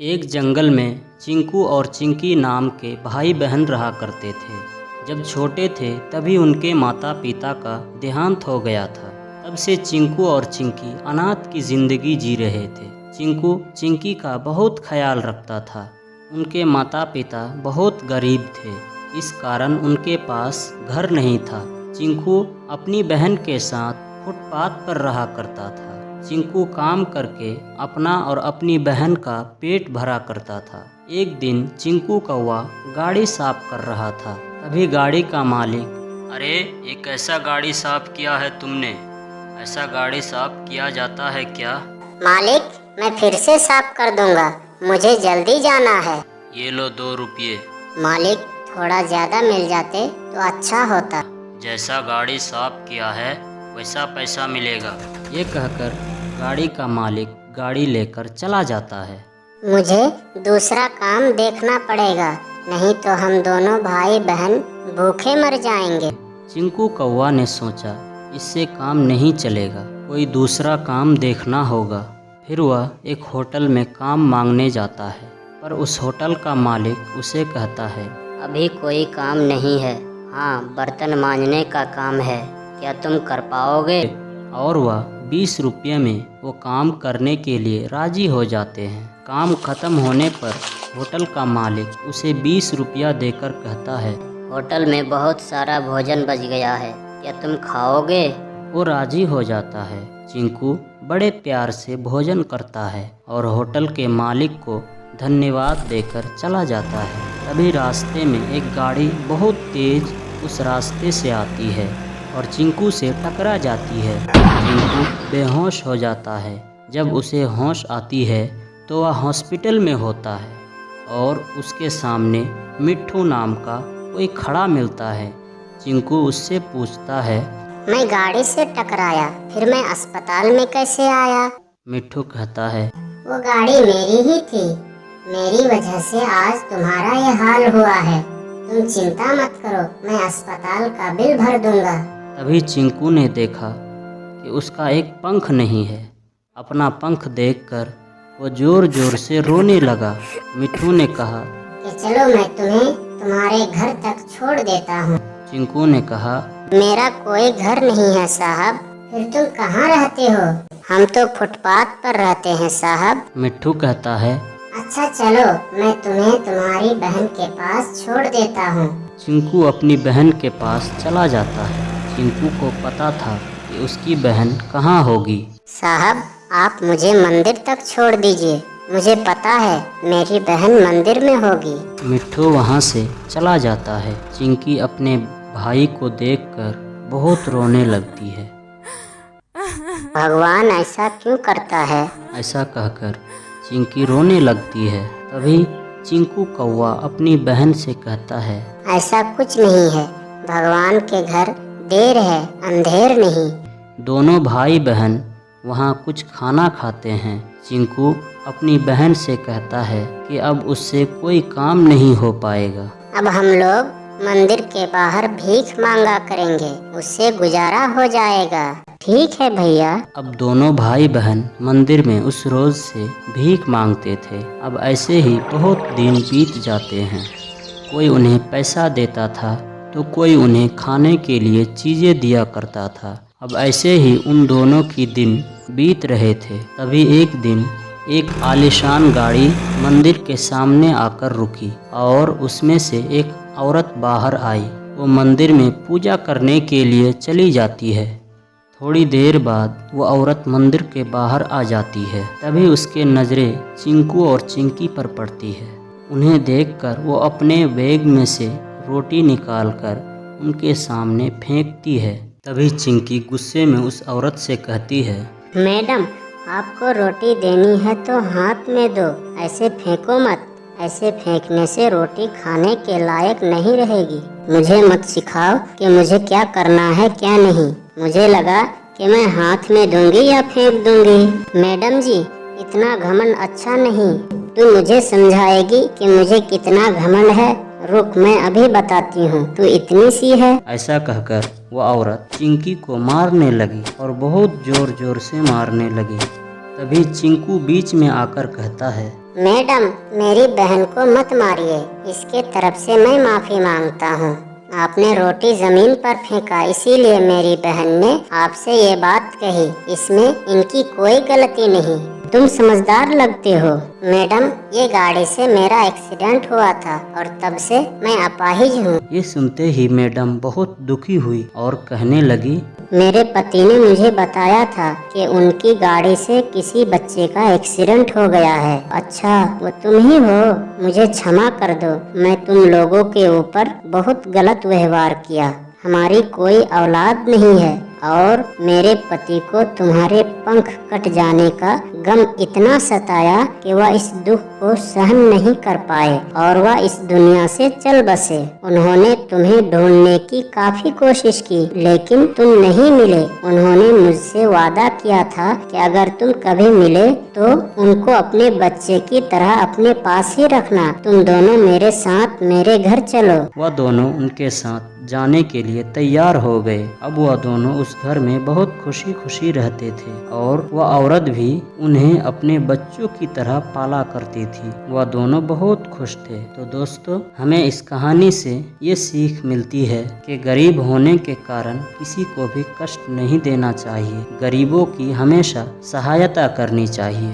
एक जंगल में चिंकू और चिंकी नाम के भाई बहन रहा करते थे। जब छोटे थे तभी उनके माता पिता का देहांत हो गया था। तब से चिंकू और चिंकी अनाथ की ज़िंदगी जी रहे थे। चिंकू चिंकी का बहुत ख्याल रखता था। उनके माता पिता बहुत गरीब थे, इस कारण उनके पास घर नहीं था। चिंकू अपनी बहन के साथ फुटपाथ पर रहा करता था। चिंकू काम करके अपना और अपनी बहन का पेट भरा करता था। एक दिन चिंकू कौवा गाड़ी साफ कर रहा था। तभी गाड़ी का मालिक, अरे ये कैसा गाड़ी साफ किया है तुमने? ऐसा गाड़ी साफ किया जाता है क्या? मालिक, मैं फिर से साफ कर दूंगा, मुझे जल्दी जाना है। ये लो 2 रुपये। मालिक, थोड़ा ज्यादा मिल जाते तो अच्छा होता। जैसा गाड़ी साफ किया है वैसा पैसा मिलेगा। ये कहकर गाड़ी का मालिक गाड़ी लेकर चला जाता है। मुझे दूसरा काम देखना पड़ेगा, नहीं तो हम दोनों भाई बहन भूखे मर जाएंगे। चिंकू कौवा ने सोचा, इससे काम नहीं चलेगा, कोई दूसरा काम देखना होगा। फिर वह एक होटल में काम मांगने जाता है, पर उस होटल का मालिक उसे कहता है, अभी कोई काम नहीं है। हाँ, बर्तन मांजने का काम है, क्या तुम कर पाओगे? और वह 20 रुपये में वो काम करने के लिए राजी हो जाते हैं। काम खत्म होने पर होटल का मालिक उसे 20 रुपया देकर कहता है, होटल में बहुत सारा भोजन बच गया है, क्या तुम खाओगे? वो राजी हो जाता है। चिंकू बड़े प्यार से भोजन करता है और होटल के मालिक को धन्यवाद देकर चला जाता है। तभी रास्ते में एक गाड़ी बहुत तेज उस रास्ते से आती है और चिंकू से टकरा जाती है। चिंकू बेहोश हो जाता है। जब उसे होश आती है तो वह हॉस्पिटल में होता है और उसके सामने मिट्ठू नाम का कोई खड़ा मिलता है। चिंकू उससे पूछता है, मैं गाड़ी से टकराया, फिर मैं अस्पताल में कैसे आया? मिट्ठू कहता है, वो गाड़ी मेरी ही थी, मेरी वजह से आज तुम्हारा ये हाल हुआ है। तुम चिंता मत करो, मैं अस्पताल का बिल भर दूंगा। तभी चिंकू ने देखा कि उसका एक पंख नहीं है। अपना पंख देखकर वो जोर जोर से रोने लगा। मिट्ठू ने कहा कि चलो मैं तुम्हें तुम्हारे घर तक छोड़ देता हूँ। चिंकू ने कहा, मेरा कोई घर नहीं है साहब। फिर तुम कहाँ रहते हो? हम तो फुटपाथ पर रहते हैं साहब। मिट्ठू कहता है, अच्छा चलो, मैं तुम्हें तुम्हारी बहन के पास छोड़ देता हूँ। चिंकू अपनी बहन के पास चला जाता है। चिंकू को पता था कि उसकी बहन कहाँ होगी। साहब, आप मुझे मंदिर तक छोड़ दीजिए, मुझे पता है मेरी बहन मंदिर में होगी। मिट्ठू वहाँ से चला जाता है। चिंकी अपने भाई को देखकर बहुत रोने लगती है। भगवान ऐसा क्यों करता है? ऐसा कहकर चिंकी रोने लगती है। तभी चिंकू कौवा अपनी बहन से कहता है, ऐसा कुछ नहीं है, भगवान के घर देर है, अंधेर नहीं। दोनों भाई बहन वहाँ कुछ खाना खाते हैं। चिंकू अपनी बहन से कहता है कि अब उससे कोई काम नहीं हो पाएगा। अब हम लोग मंदिर के बाहर भीख मांगा करेंगे, उससे गुजारा हो जाएगा। ठीक है भैया। अब दोनों भाई बहन मंदिर में उस रोज से भीख मांगते थे। अब ऐसे ही बहुत दिन बीत जाते हैं। कोई उन्हें पैसा देता था तो कोई उन्हें खाने के लिए चीज़ें दिया करता था। अब ऐसे ही उन दोनों की दिन बीत रहे थे। तभी एक दिन एक आलीशान गाड़ी मंदिर के सामने आकर रुकी और उसमें से एक औरत बाहर आई। वो मंदिर में पूजा करने के लिए चली जाती है। थोड़ी देर बाद वो औरत मंदिर के बाहर आ जाती है। तभी उसके नज़रें चिंकू और चिंकी पर पड़ती है। उन्हें देखकर वो अपने बैग में से रोटी निकालकर उनके सामने फेंकती है। तभी चिंकी गुस्से में उस औरत से कहती है, मैडम, आपको रोटी देनी है तो हाथ में दो, ऐसे फेंको मत। ऐसे फेंकने से रोटी खाने के लायक नहीं रहेगी। मुझे मत सिखाओ कि मुझे क्या करना है क्या नहीं। मुझे लगा कि मैं हाथ में दूंगी या फेंक दूंगी। मैडम जी, इतना घमंड अच्छा नहीं। तू मुझे समझाएगी कि मुझे कितना घमंड है? रुक, मैं अभी बताती हूँ, तू इतनी सी है। ऐसा कहकर वो औरत चिंकी को मारने लगी और बहुत जोर जोर से मारने लगी। तभी चिंकू बीच में आकर कहता है, मैडम, मेरी बहन को मत मारिए, इसके तरफ से मैं माफी मांगता हूँ। आपने रोटी जमीन पर फेंका, इसीलिए मेरी बहन ने आपसे ये बात कही। इसमें इनकी कोई गलती नहीं। तुम समझदार लगते हो। मैडम, ये गाड़ी से मेरा एक्सीडेंट हुआ था और तब से मैं अपाहिज हूँ। ये सुनते ही मैडम बहुत दुखी हुई और कहने लगी, मेरे पति ने मुझे बताया था कि उनकी गाड़ी से किसी बच्चे का एक्सीडेंट हो गया है। अच्छा, वो तुम ही हो। मुझे क्षमा कर दो, मैं तुम लोगों के ऊपर बहुत गलत व्यवहार किया। हमारी कोई औलाद नहीं है और मेरे पति को तुम्हारे पंख कट जाने का गम इतना सताया कि वह इस दुख को सहन नहीं कर पाए और वह इस दुनिया से चल बसे। उन्होंने तुम्हें ढूंढने की काफी कोशिश की, लेकिन तुम नहीं मिले। उन्होंने मुझसे वादा किया था कि अगर तुम कभी मिले तो उनको अपने बच्चे की तरह अपने पास ही रखना। तुम दोनों मेरे साथ मेरे घर चलो। वह दोनों उनके साथ जाने के लिए तैयार हो गए। अब वह दोनों उस घर में बहुत खुशी खुशी रहते थे और वह औरत भी उन्हें अपने बच्चों की तरह पाला करती थी। वह दोनों बहुत खुश थे। तो दोस्तों, हमें इस कहानी से ये सीख मिलती है कि गरीब होने के कारण किसी को भी कष्ट नहीं देना चाहिए। गरीबों की हमेशा सहायता करनी चाहिए।